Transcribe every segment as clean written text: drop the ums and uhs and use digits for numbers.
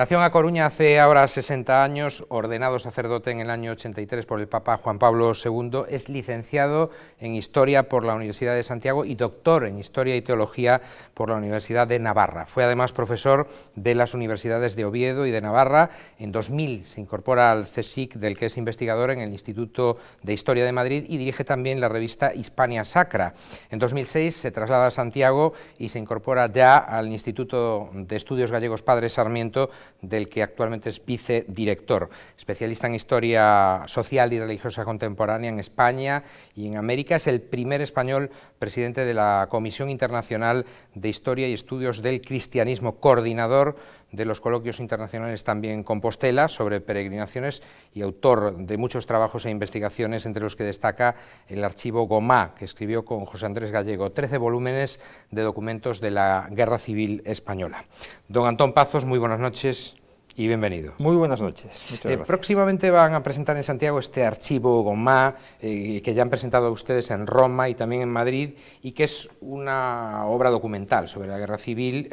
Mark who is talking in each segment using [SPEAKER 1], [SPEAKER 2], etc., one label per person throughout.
[SPEAKER 1] Nació en A Coruña hace ahora 60 años, ordenado sacerdote en el año 83 por el Papa Juan Pablo II, es licenciado en Historia por la Universidad de Santiago y doctor en Historia y Teología por la Universidad de Navarra. Fue además profesor de las universidades de Oviedo y de Navarra. En 2000 se incorpora al CSIC, del que es investigador en el Instituto de Historia de Madrid, y dirige también la revista Hispania Sacra. En 2006 se traslada a Santiago y se incorpora ya al Instituto de Estudios Gallegos Padre Sarmiento, del que actualmente es vicedirector, especialista en historia social y religiosa contemporánea en España y en América. Es el primer español presidente de la Comisión Internacional de Historia y Estudios del Cristianismo, coordinador de los coloquios internacionales también en Compostela sobre peregrinaciones y autor de muchos trabajos e investigaciones, entre los que destaca el archivo Gomá, que escribió con José Andrés Gallego, 13 volúmenes de documentos de la Guerra Civil Española. Don Antón Pazos, muy buenas noches y bienvenido.
[SPEAKER 2] Muy buenas noches. Muchas gracias.
[SPEAKER 1] Próximamente van a presentar en Santiago este archivo Gomá, que ya han presentado ustedes en Roma y también en Madrid, y que es una obra documental sobre la Guerra Civil,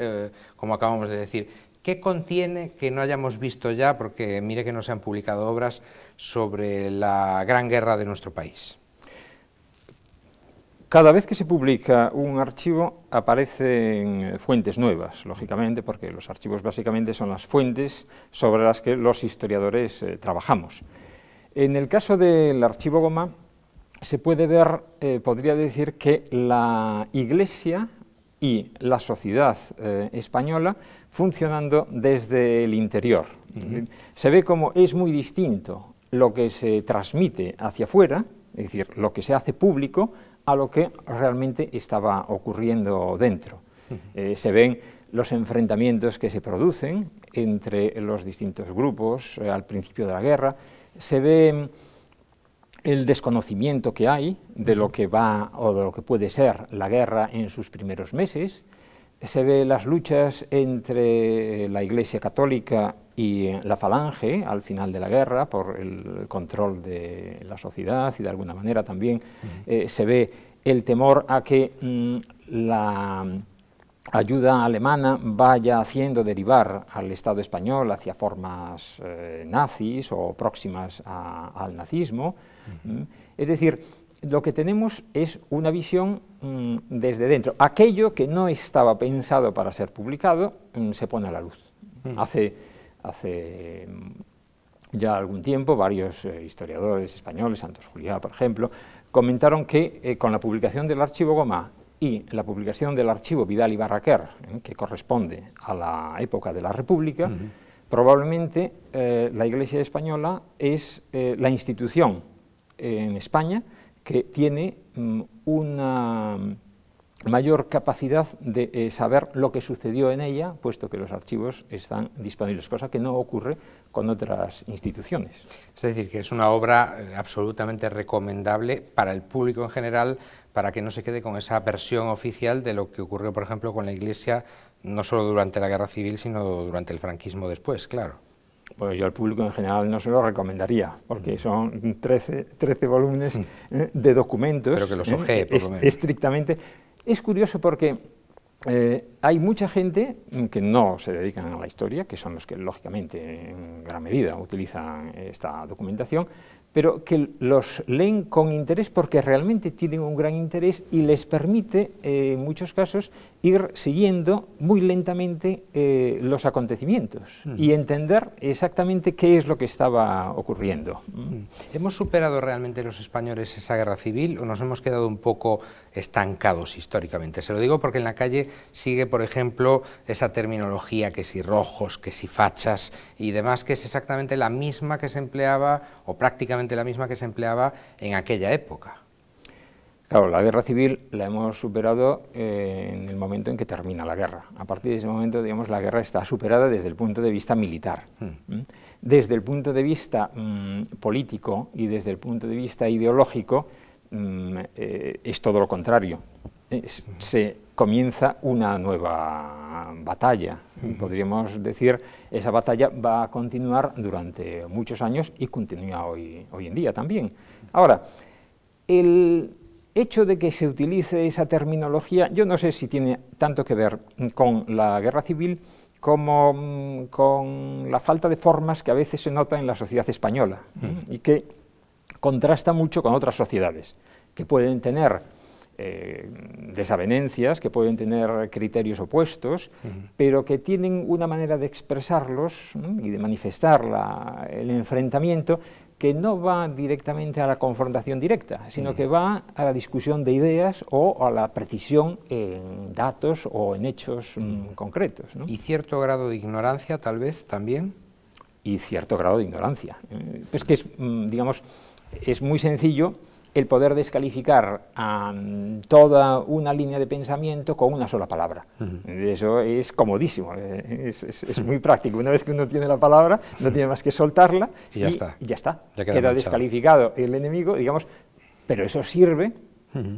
[SPEAKER 1] como acabamos de decir. ¿Qué contiene que no hayamos visto ya? Porque mire que no se han publicado obras sobre la Gran Guerra de nuestro país.
[SPEAKER 2] Cada vez que se publica un archivo aparecen fuentes nuevas, lógicamente, porque los archivos básicamente son las fuentes sobre las que los historiadores trabajamos. En el caso del archivo Gomá se puede ver, podría decir, que la Iglesia y la sociedad española funcionando desde el interior. Se ve como es muy distinto lo que se transmite hacia afuera, es decir, lo que se hace público, a lo que realmente estaba ocurriendo dentro. Se ven los enfrentamientos que se producen entre los distintos grupos al principio de la guerra, se ve el desconocimiento que hay de lo que va o de lo que puede ser la guerra en sus primeros meses, se ve las luchas entre la Iglesia Católica y la Falange al final de la guerra por el control de la sociedad, y de alguna manera también se ve el temor a que la ayuda alemana vaya haciendo derivar al Estado español hacia formas nazis o próximas al nazismo. Es decir, lo que tenemos es una visión desde dentro. Aquello que no estaba pensado para ser publicado se pone a la luz. Hace ya algún tiempo varios historiadores españoles, Santos Juliá, por ejemplo, comentaron que con la publicación del archivo Gomá y la publicación del archivo Vidal y Barraquer, que corresponde a la época de la República, probablemente la Iglesia española es la institución en España que tiene una mayor capacidad de saber lo que sucedió en ella, puesto que los archivos están disponibles, cosa que no ocurre con otras instituciones.
[SPEAKER 1] Es decir, que es una obra absolutamente recomendable para el público en general, para que no se quede con esa versión oficial de lo que ocurrió, por ejemplo, con la Iglesia, no solo durante la Guerra Civil, sino durante el franquismo después, claro.
[SPEAKER 2] Pues yo al público en general no se lo recomendaría, porque son 13 volúmenes de documentos.
[SPEAKER 1] Pero que los ojee, por lo menos.
[SPEAKER 2] Estrictamente. Es curioso porque hay mucha gente que no se dedican a la historia, que son los que lógicamente en gran medida utilizan esta documentación, pero que los leen con interés porque realmente tienen un gran interés y les permite, en muchos casos, ir siguiendo muy lentamente los acontecimientos y entender exactamente qué es lo que estaba ocurriendo.
[SPEAKER 1] ¿Hemos superado realmente los españoles esa guerra civil o nos hemos quedado un poco estancados históricamente? Se lo digo porque en la calle sigue, por ejemplo, esa terminología que si rojos, que si fachas y demás, que es exactamente la misma que se empleaba, o prácticamente la misma que se empleaba en aquella época.
[SPEAKER 2] Claro, la guerra civil la hemos superado en el momento en que termina la guerra. A partir de ese momento, digamos, la guerra está superada desde el punto de vista militar. Desde el punto de vista político y desde el punto de vista ideológico es todo lo contrario. Se comienza una nueva batalla. Podríamos decir, esa batalla va a continuar durante muchos años y continúa hoy en día también. Ahora, el hecho de que se utilice esa terminología, yo no sé si tiene tanto que ver con la guerra civil como con la falta de formas que a veces se nota en la sociedad española y que contrasta mucho con otras sociedades, que pueden tener desavenencias, que pueden tener criterios opuestos, pero que tienen una manera de expresarlos y de manifestar el enfrentamiento que no va directamente a la confrontación directa, sino que va a la discusión de ideas o a la precisión en datos o en hechos concretos, ¿no?
[SPEAKER 1] ¿Y cierto grado de ignorancia, tal vez, también?
[SPEAKER 2] Y cierto grado de ignorancia. Pues que es, digamos, es muy sencillo el poder descalificar a toda una línea de pensamiento con una sola palabra. Eso es comodísimo, es muy práctico. Una vez que uno tiene la palabra, no tiene más que soltarla y ya está. Queda descalificado el enemigo, digamos, pero eso sirve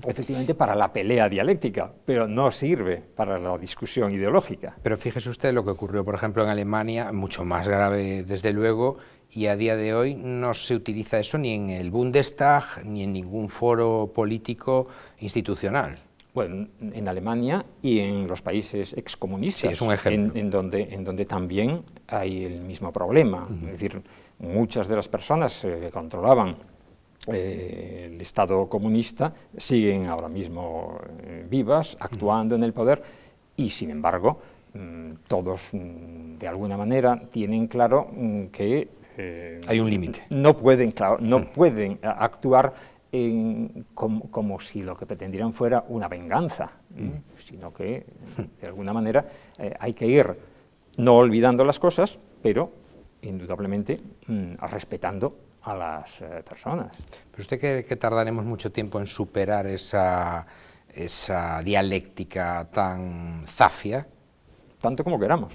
[SPEAKER 2] efectivamente para la pelea dialéctica, pero no sirve para la discusión ideológica.
[SPEAKER 1] Pero fíjese usted lo que ocurrió, por ejemplo, en Alemania, mucho más grave, desde luego, y a día de hoy no se utiliza eso ni en el Bundestag ni en ningún foro político institucional.
[SPEAKER 2] Bueno, en Alemania y en los países excomunistas,
[SPEAKER 1] sí, es un ejemplo.
[SPEAKER 2] En donde también hay el mismo problema. Es decir, muchas de las personas que controlaban el Estado comunista siguen ahora mismo vivas, actuando en el poder, y sin embargo todos de alguna manera tienen claro que
[SPEAKER 1] hay un límite.
[SPEAKER 2] No pueden, claro, no pueden actuar como si lo que pretendieran fuera una venganza, sino que de alguna manera hay que ir no olvidando las cosas, pero indudablemente respetando a las personas.
[SPEAKER 1] ¿Pero usted cree que tardaremos mucho tiempo en superar esa dialéctica tan zafia?
[SPEAKER 2] Tanto como queramos.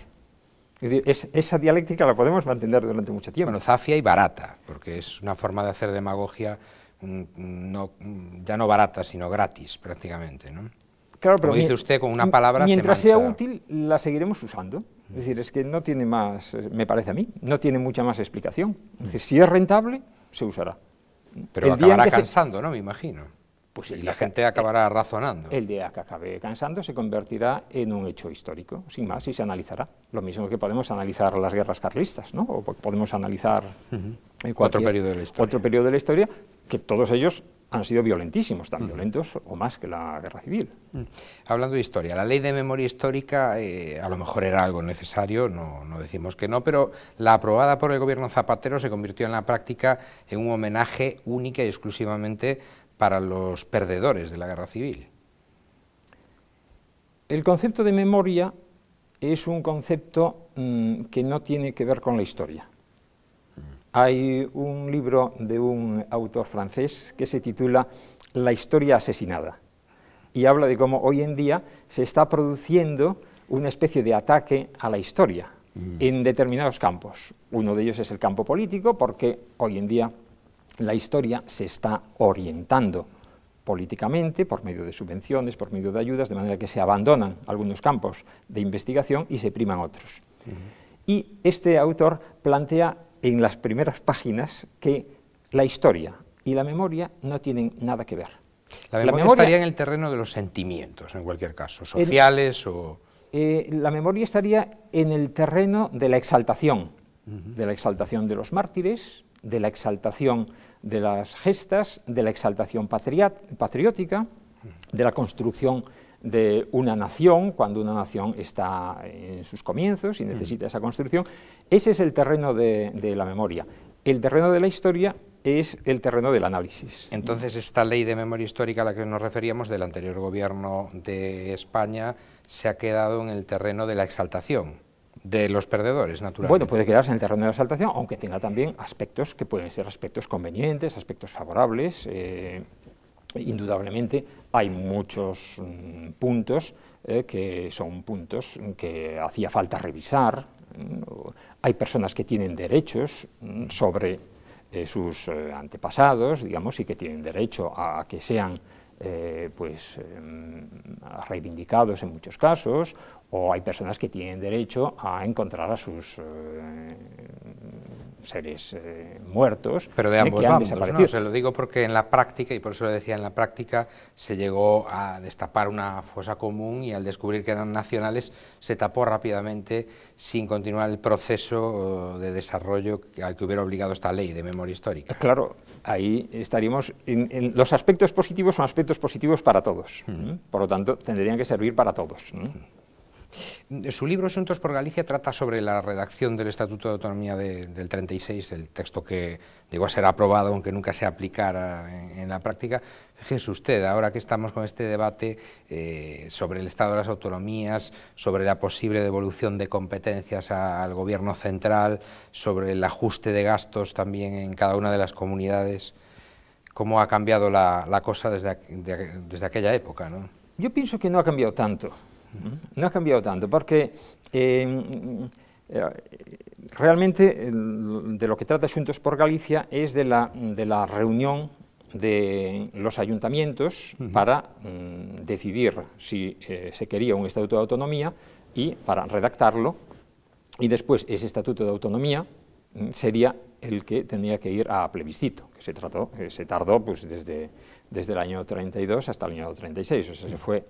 [SPEAKER 2] Es decir, esa dialéctica la podemos mantener durante mucho tiempo.
[SPEAKER 1] Bueno, zafia y barata, porque es una forma de hacer demagogia ya no barata, sino gratis, prácticamente, ¿no?
[SPEAKER 2] Claro, pero
[SPEAKER 1] como dice usted, con una palabra
[SPEAKER 2] mientras
[SPEAKER 1] se mancha.
[SPEAKER 2] sea útil, la seguiremos usando. Es decir, es que no tiene más, me parece a mí, no tiene mucha más explicación. Es decir, si es rentable, se usará.
[SPEAKER 1] Pero acabará cansando, ¿no? Me imagino.
[SPEAKER 2] Pues
[SPEAKER 1] y la gente acabará razonando.
[SPEAKER 2] El día que acabe cansando se convertirá en un hecho histórico, sin más, y se analizará. Lo mismo que podemos analizar las guerras carlistas, ¿no? O podemos analizar
[SPEAKER 1] otro periodo de la historia.
[SPEAKER 2] Otro periodo de la historia, que todos ellos han sido violentísimos, tan violentos o más que la guerra civil.
[SPEAKER 1] Hablando de historia, la ley de memoria histórica a lo mejor era algo necesario, no decimos que no, pero la aprobada por el gobierno Zapatero se convirtió en la práctica en un homenaje única y exclusivamente para los perdedores de la guerra civil.
[SPEAKER 2] El concepto de memoria es un concepto que no tiene que ver con la historia. Hay un libro de un autor francés que se titula La historia asesinada y habla de cómo hoy en día se está produciendo una especie de ataque a la historia en determinados campos. Uno de ellos es el campo político, porque hoy en día la historia se está orientando políticamente por medio de subvenciones, por medio de ayudas, de manera que se abandonan algunos campos de investigación y se priman otros. Y este autor plantea en las primeras páginas que la historia y la memoria no tienen nada que ver.
[SPEAKER 1] La memoria estaría en el terreno de los sentimientos, en cualquier caso, sociales o...
[SPEAKER 2] La memoria estaría en el terreno de la exaltación de los mártires, de la exaltación de las gestas, de la exaltación patriótica, de la construcción de una nación, cuando una nación está en sus comienzos y necesita esa construcción. Ese es el terreno de la memoria. El terreno de la historia es el terreno del análisis.
[SPEAKER 1] Entonces, esta ley de memoria histórica a la que nos referíamos del anterior gobierno de España se ha quedado en el terreno de la exaltación de los perdedores, naturalmente.
[SPEAKER 2] Bueno, puede quedarse en el terreno de la exaltación, aunque tenga también aspectos que pueden ser aspectos convenientes, aspectos favorables. Indudablemente hay muchos puntos que son puntos que hacía falta revisar. Hay personas que tienen derechos sobre sus antepasados, digamos, y que tienen derecho a que sean reivindicados en muchos casos, o hay personas que tienen derecho a encontrar a sus seres muertos,
[SPEAKER 1] pero de ambos
[SPEAKER 2] que han
[SPEAKER 1] bandos,
[SPEAKER 2] desaparecido.
[SPEAKER 1] ¿no? Se lo digo porque en la práctica, y por eso lo decía, en la práctica se llegó a destapar una fosa común y al descubrir que eran nacionales se tapó rápidamente sin continuar el proceso de desarrollo al que hubiera obligado esta ley de memoria histórica.
[SPEAKER 2] Claro, ahí estaríamos, los aspectos positivos son aspectos positivos para todos, por lo tanto tendrían que servir para todos.
[SPEAKER 1] Su libro Asuntos por Galicia trata sobre la redacción del Estatuto de Autonomía del 36, el texto que llegó a ser aprobado aunque nunca se aplicara en la práctica. Fíjese usted, ahora que estamos con este debate sobre el estado de las autonomías, sobre la posible devolución de competencias al gobierno central, sobre el ajuste de gastos también en cada una de las comunidades, ¿cómo ha cambiado la cosa desde aquella época, ¿no?
[SPEAKER 2] Yo pienso que no ha cambiado tanto. No ha cambiado tanto, porque realmente de lo que trata Asuntos por Galicia es de la reunión de los ayuntamientos para decidir si se quería un estatuto de autonomía y para redactarlo, y después ese estatuto de autonomía sería el que tenía que ir a plebiscito, que se tardó pues, desde el año 32 hasta el año 36, o sea, se fue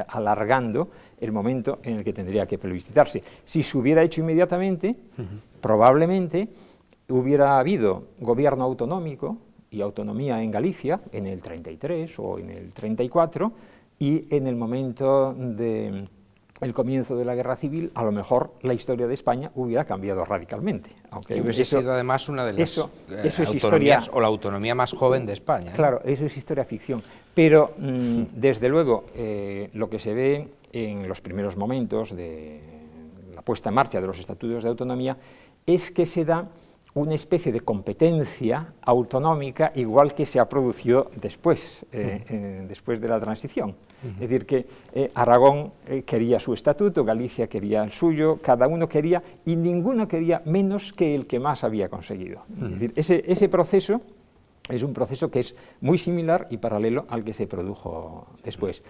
[SPEAKER 2] alargando el momento en el que tendría que plebiscitarse. Si se hubiera hecho inmediatamente, probablemente hubiera habido gobierno autonómico y autonomía en Galicia en el 33 o en el 34, y en el momento del comienzo de la Guerra Civil, a lo mejor la historia de España hubiera cambiado radicalmente.
[SPEAKER 1] Aunque hubiese sido además una de las autonomías,
[SPEAKER 2] historia,
[SPEAKER 1] o la autonomía más joven de España.
[SPEAKER 2] Claro, eso es historia ficción. Pero, desde luego, lo que se ve en los primeros momentos de la puesta en marcha de los estatutos de autonomía es que se da una especie de competencia autonómica igual que se ha producido después, después de la transición. Es decir, que Aragón quería su estatuto, Galicia quería el suyo, cada uno quería, y ninguno quería menos que el que más había conseguido. Es decir, ese proceso es un proceso que es muy similar y paralelo al que se produjo después.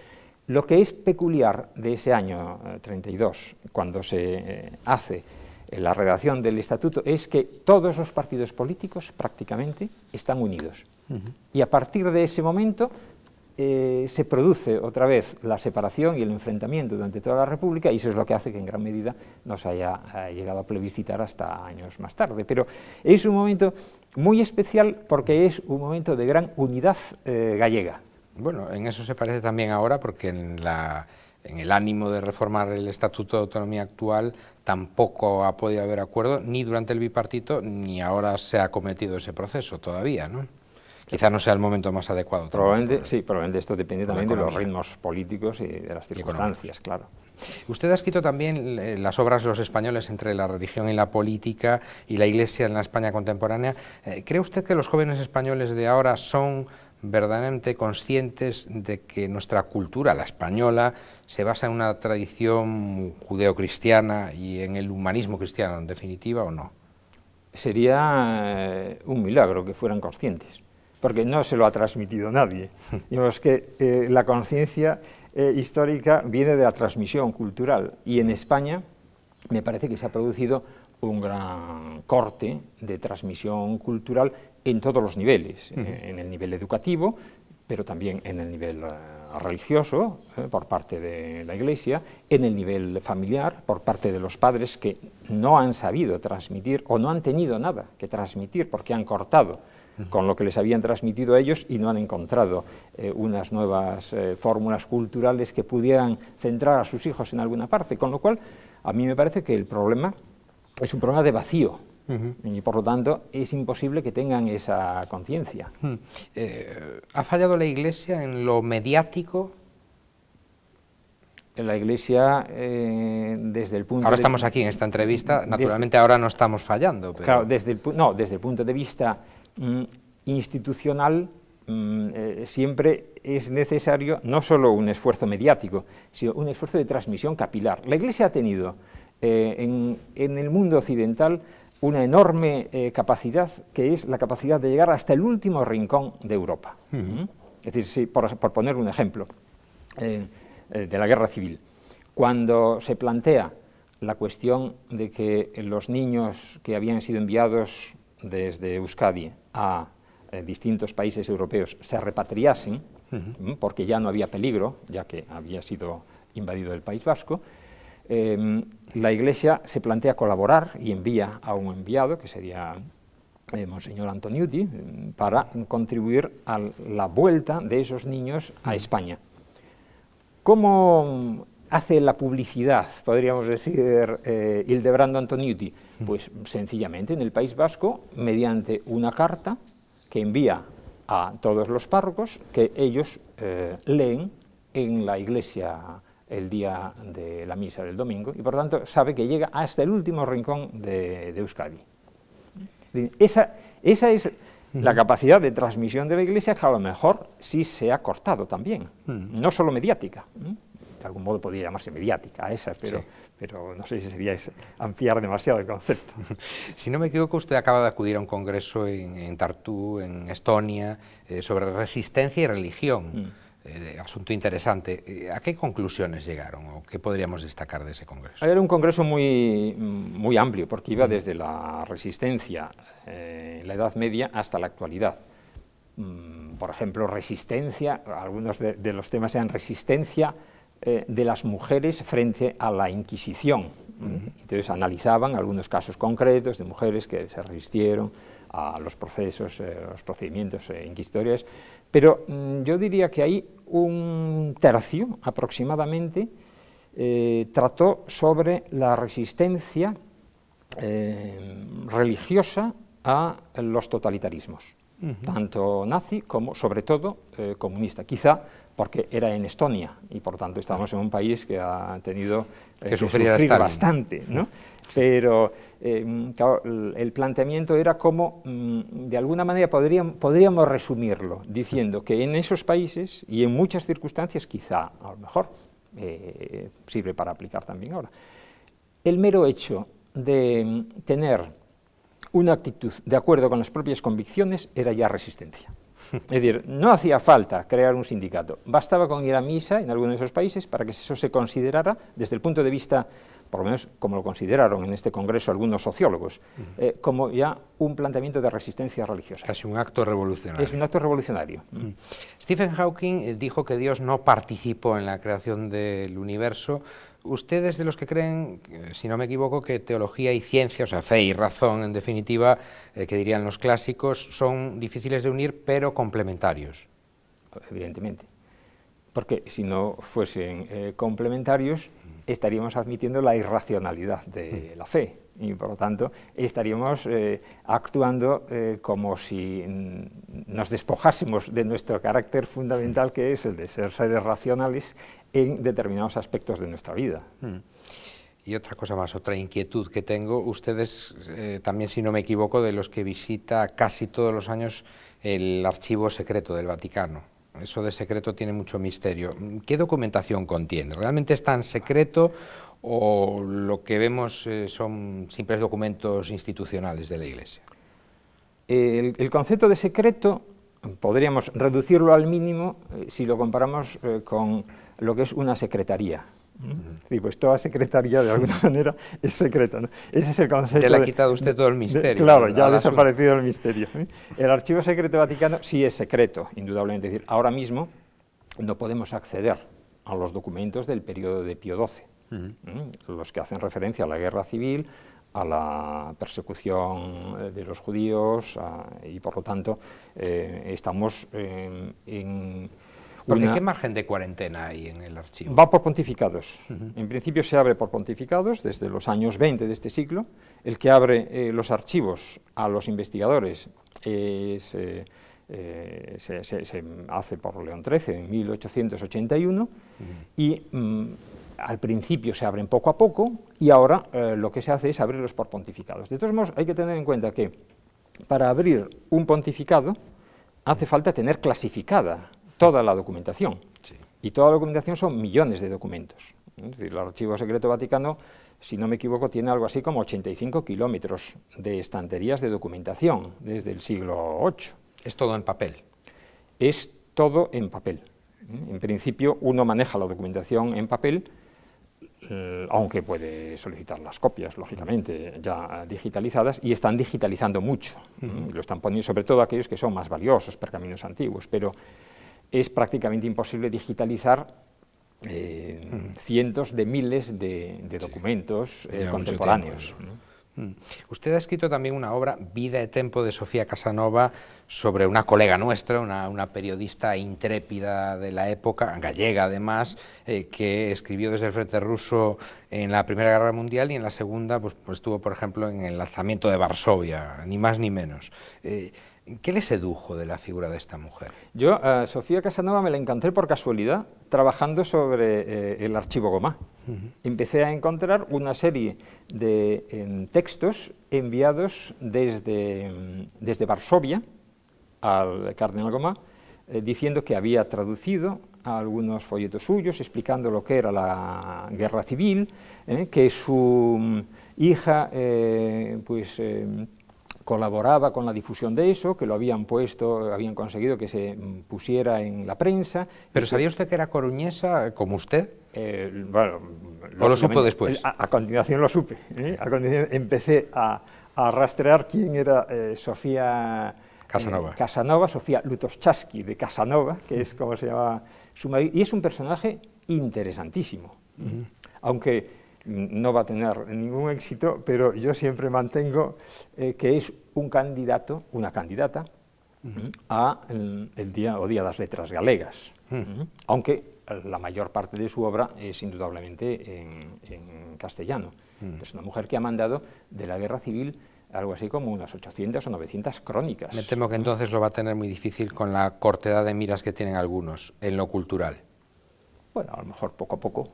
[SPEAKER 2] Lo que es peculiar de ese año 32, cuando se hace la redacción del estatuto, es que todos los partidos políticos prácticamente están unidos. Y a partir de ese momento se produce otra vez la separación y el enfrentamiento durante toda la República, y eso es lo que hace que en gran medida no se haya llegado a plebiscitar hasta años más tarde. Pero es un momento muy especial porque es un momento de gran unidad gallega.
[SPEAKER 1] Bueno, en eso se parece también ahora, porque en el ánimo de reformar el Estatuto de Autonomía actual tampoco ha podido haber acuerdo, ni durante el bipartito, ni ahora se ha cometido ese proceso todavía, ¿no? Quizá no sea el momento más adecuado.
[SPEAKER 2] Probablemente, sí, probablemente esto depende también de los ritmos políticos y de las circunstancias, claro.
[SPEAKER 1] Usted ha escrito también las obras Los españoles entre la religión y la política y la Iglesia en la España contemporánea. ¿Cree usted que los jóvenes españoles de ahora son verdaderamente conscientes de que nuestra cultura, la española, se basa en una tradición judeocristiana y en el humanismo cristiano, en definitiva, o no?
[SPEAKER 2] Sería un milagro que fueran conscientes, porque no se lo ha transmitido nadie. Digamos que la conciencia histórica viene de la transmisión cultural, y en España me parece que se ha producido un gran corte de transmisión cultural en todos los niveles, en el nivel educativo, pero también en el nivel religioso, por parte de la Iglesia, en el nivel familiar, por parte de los padres que no han sabido transmitir o no han tenido nada que transmitir porque han cortado con lo que les habían transmitido a ellos y no han encontrado unas nuevas fórmulas culturales que pudieran centrar a sus hijos en alguna parte, con lo cual a mí me parece que el problema es un problema de vacío. Y por lo tanto es imposible que tengan esa conciencia.
[SPEAKER 1] ¿Ha fallado la Iglesia en lo mediático?
[SPEAKER 2] La Iglesia, desde el punto
[SPEAKER 1] ahora estamos aquí en esta entrevista, naturalmente ahora no estamos fallando. Pero...
[SPEAKER 2] Claro, desde el punto de vista institucional, siempre es necesario no solo un esfuerzo mediático, sino un esfuerzo de transmisión capilar. La Iglesia ha tenido en el mundo occidental una enorme capacidad, que es la capacidad de llegar hasta el último rincón de Europa. Es decir, sí, por poner un ejemplo de la Guerra Civil, cuando se plantea la cuestión de que los niños que habían sido enviados desde Euskadi a distintos países europeos se repatriasen, porque ya no había peligro, ya que había sido invadido el País Vasco, la Iglesia se plantea colaborar y envía a un enviado, que sería Monseñor Antoniuti, para contribuir a la vuelta de esos niños a España. ¿Cómo hace la publicidad, podríamos decir, Hildebrando Antoniuti? Pues sencillamente en el País Vasco, mediante una carta que envía a todos los párrocos, que ellos leen en la iglesia el día de la misa del domingo, y por tanto sabe que llega hasta el último rincón de Euskadi. Esa es la capacidad de transmisión de la Iglesia, que a lo mejor sí se ha cortado también, no solo mediática. De algún modo podría llamarse mediática esa, pero no sé si sería ampliar demasiado el concepto.
[SPEAKER 1] Si no me equivoco, usted acaba de acudir a un congreso en Tartu, en Estonia, sobre resistencia y religión. Asunto interesante. ¿A qué conclusiones llegaron o qué podríamos destacar de ese congreso?
[SPEAKER 2] Era un congreso muy amplio, porque iba desde la resistencia en la Edad Media hasta la actualidad. Por ejemplo, resistencia, algunos de los temas eran resistencia de las mujeres frente a la Inquisición. Entonces analizaban algunos casos concretos de mujeres que se resistieron a los procesos, los procedimientos inquisitoriales, pero yo diría que ahí un tercio aproximadamente trató sobre la resistencia religiosa a los totalitarismos, tanto nazi como, sobre todo, comunista. Quizá porque era en Estonia y, por tanto, estamos en un país que ha tenido que sufrir bastante, ¿no? Pero, claro, el planteamiento era como, de alguna manera, podríamos resumirlo diciendo que en esos países, y en muchas circunstancias, quizá, a lo mejor, sirve para aplicar también ahora, el mero hecho de tener una actitud de acuerdo con las propias convicciones era ya resistencia. Es decir, no hacía falta crear un sindicato, bastaba con ir a misa en alguno de esos países para que eso se considerara, desde el punto de vista, por lo menos como lo consideraron en este congreso algunos sociólogos, como ya un planteamiento de resistencia religiosa.
[SPEAKER 1] Casi un acto revolucionario.
[SPEAKER 2] Es un acto revolucionario.
[SPEAKER 1] Stephen Hawking dijo que Dios no participó en la creación del universo. Ustedes de los que creen, si no me equivoco, que teología y ciencia, o sea, fe y razón, en definitiva, que dirían los clásicos, son difíciles de unir, pero complementarios.
[SPEAKER 2] Evidentemente, porque si no fuesen complementarios, estaríamos admitiendo la irracionalidad de la fe, y por lo tanto estaríamos actuando como si nos despojásemos de nuestro carácter fundamental, que es el de ser seres racionales en determinados aspectos de nuestra vida.
[SPEAKER 1] Y otra cosa más, otra inquietud que tengo, ustedes también, si no me equivoco, de los que visita casi todos los años el archivo secreto del Vaticano. Eso de secreto tiene mucho misterio. ¿Qué documentación contiene? ¿Realmente es tan secreto o lo que vemos son simples documentos institucionales de la Iglesia?
[SPEAKER 2] El concepto de secreto podríamos reducirlo al mínimo si lo comparamos con lo que es una secretaría. Sí, pues toda secretaría de alguna manera es secreta, ¿no? Ese es el concepto.
[SPEAKER 1] Ya le ha quitado usted todo el misterio.
[SPEAKER 2] Claro, ya ha desaparecido el misterio. El Archivo Secreto Vaticano sí es secreto, indudablemente. Es decir, ahora mismo no podemos acceder a los documentos del periodo de Pío XII, los que hacen referencia a la guerra civil, a la persecución de los judíos, y por lo tanto estamos en...
[SPEAKER 1] ¿Porque qué margen de cuarentena hay en el archivo?
[SPEAKER 2] Va por pontificados. En principio se abre por pontificados desde los años 20 de este siglo. El que abre los archivos a los investigadores se hace por León XIII en 1881 y al principio se abren poco a poco y ahora lo que se hace es abrirlos por pontificados. De todos modos, hay que tener en cuenta que para abrir un pontificado hace falta tener clasificada toda la documentación, y toda la documentación son millones de documentos. Es decir, el Archivo Secreto Vaticano, si no me equivoco, tiene algo así como 85 kilómetros de estanterías de documentación desde el siglo VIII.
[SPEAKER 1] ¿Es todo en papel?
[SPEAKER 2] Es todo en papel. En principio, uno maneja la documentación en papel. aunque puede solicitar las copias, lógicamente, ya digitalizadas, y están digitalizando mucho. Lo están poniendo, sobre todo aquellos que son más valiosos, pergaminos antiguos, pero es prácticamente imposible digitalizar cientos de miles de documentos contemporáneos.
[SPEAKER 1] Usted ha escrito también una obra, Vida e Tempo, de Sofía Casanova, sobre una colega nuestra, una periodista intrépida de la época, gallega además, que escribió desde el frente ruso en la Primera Guerra Mundial y en la Segunda pues estuvo, por ejemplo, en el alzamiento de Varsovia, ni más ni menos. ¿Qué le sedujo de la figura de esta mujer?
[SPEAKER 2] Yo a Sofía Casanova me la encontré por casualidad trabajando sobre el archivo Gomá. Empecé a encontrar una serie de textos enviados desde Varsovia al cardenal Gomá, diciendo que había traducido algunos folletos suyos explicando lo que era la guerra civil, que su hija colaboraba con la difusión de eso, que lo habían conseguido que se pusiera en la prensa.
[SPEAKER 1] ¿Pero sabía usted que era coruñesa, como usted?
[SPEAKER 2] Bueno,
[SPEAKER 1] ¿O lo supo después?
[SPEAKER 2] A continuación lo supe. A continuación empecé a rastrear quién era Sofía Casanova, Sofía Lutoszczewski de Casanova, que es como se llama su marido, y es un personaje interesantísimo, aunque no va a tener ningún éxito, pero yo siempre mantengo que es un candidato, una candidata a el Día de las Letras Galegas, aunque la mayor parte de su obra es indudablemente en castellano. Es una mujer que ha mandado de la guerra civil algo así como unas 800 o 900 crónicas.
[SPEAKER 1] Me temo que entonces lo va a tener muy difícil con la cortedad de miras que tienen algunos en lo cultural.
[SPEAKER 2] Bueno, a lo mejor poco a poco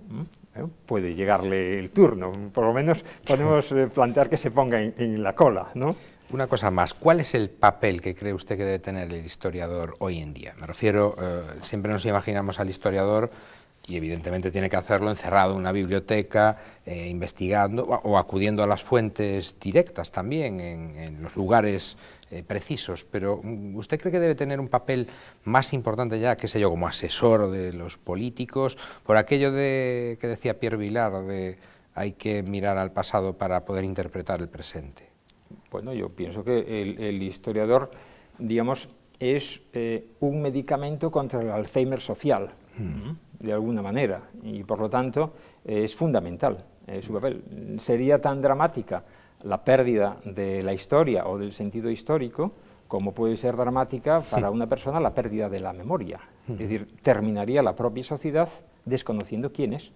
[SPEAKER 2] puede llegarle el turno, por lo menos podemos plantear que se ponga en la cola, ¿no?
[SPEAKER 1] Una cosa más, ¿cuál es el papel que cree usted que debe tener el historiador hoy en día? Me refiero, siempre nos imaginamos al historiador, y evidentemente tiene que hacerlo encerrado en una biblioteca, investigando o acudiendo a las fuentes directas también, en los lugares precisos, pero ¿usted cree que debe tener un papel más importante ya, qué sé yo, como asesor de los políticos, por aquello que decía Pierre Vilar, de hay que mirar al pasado para poder interpretar el presente?
[SPEAKER 2] Bueno, yo pienso que el historiador, digamos, es un medicamento contra el Alzheimer social, de alguna manera, y por lo tanto es fundamental su papel. Sería tan dramática la pérdida de la historia o del sentido histórico como puede ser dramática para una persona la pérdida de la memoria. Es decir, terminaría la propia sociedad desconociendo quién es.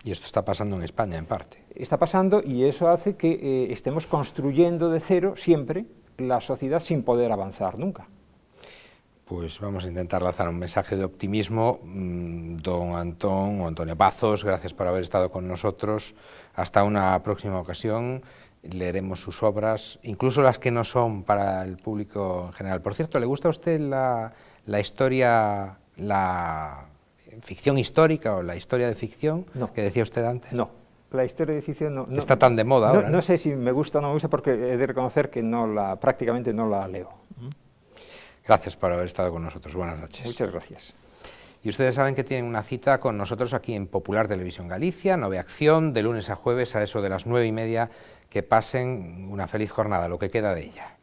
[SPEAKER 1] Y esto está pasando en España, en parte.
[SPEAKER 2] Está pasando y eso hace que estemos construyendo de cero siempre la sociedad sin poder avanzar nunca.
[SPEAKER 1] Pues vamos a intentar lanzar un mensaje de optimismo. Don Antón o Antonio Pazos, gracias por haber estado con nosotros. Hasta una próxima ocasión. Leeremos sus obras, incluso las que no son para el público en general. Por cierto, ¿le gusta a usted la historia, la ficción histórica o la historia de ficción que decía usted antes?
[SPEAKER 2] No, la historia de ficción no.
[SPEAKER 1] Está tan de moda ahora.
[SPEAKER 2] No sé si me gusta o no me gusta porque he de reconocer que prácticamente no la leo.
[SPEAKER 1] Gracias por haber estado con nosotros. Buenas noches.
[SPEAKER 2] Muchas gracias.
[SPEAKER 1] Y ustedes saben que tienen una cita con nosotros aquí en Popular Televisión Galicia, Nove Acción, de lunes a jueves a eso de las 9:30. Que pasen una feliz jornada, lo que queda de ella.